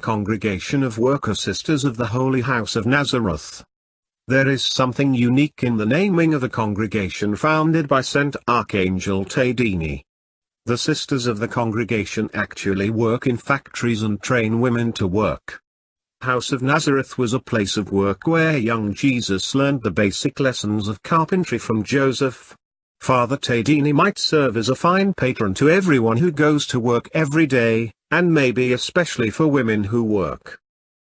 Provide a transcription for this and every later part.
congregation of worker sisters of the Holy House of Nazareth. There is something unique in the naming of a congregation founded by Saint Arcangel Tadini. The sisters of the congregation actually work in factories and train women to work. House of Nazareth was a place of work where young Jesus learned the basic lessons of carpentry from Joseph. Father Tadini might serve as a fine patron to everyone who goes to work every day, and maybe especially for women who work.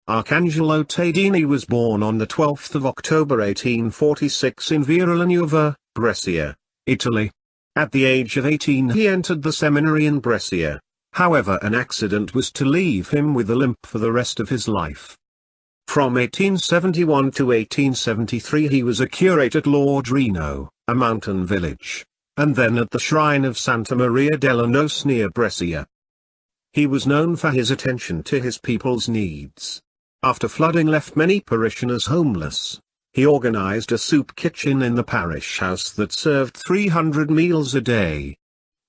Arcangelo Tadini was born on the 12th of October 1846 in Villanuova, Brescia, Italy. At the age of 18 he entered the seminary in Brescia. However, an accident was to leave him with a limp for the rest of his life. From 1871 to 1873 he was a curate at Lordrino, a mountain village, and then at the shrine of Santa Maria della Nos near Brescia. He was known for his attention to his people's needs. After flooding left many parishioners homeless, he organized a soup kitchen in the parish house that served 300 meals a day.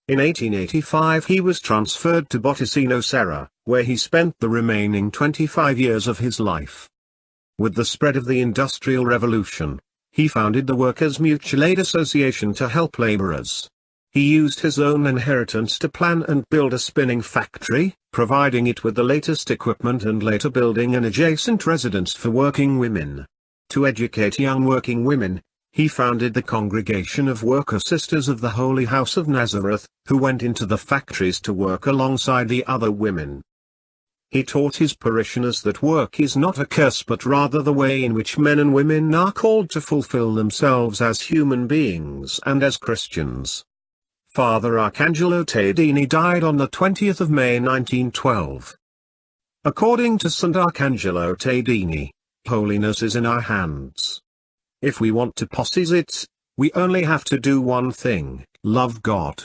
In 1885 he was transferred to Botticino Serra, where he spent the remaining 25 years of his life. With the spread of the Industrial Revolution, he founded the Workers' Mutual Aid Association to help laborers. He used his own inheritance to plan and build a spinning factory, providing it with the latest equipment and later building an adjacent residence for working women. To educate young working women, he founded the Congregation of Worker Sisters of the Holy House of Nazareth, who went into the factories to work alongside the other women. He taught his parishioners that work is not a curse but rather the way in which men and women are called to fulfill themselves as human beings and as Christians. Father Arcangelo Tadini died on the 20th of May 1912. According to St. Arcangelo Tadini, holiness is in our hands. If we want to possess it, we only have to do one thing: love God.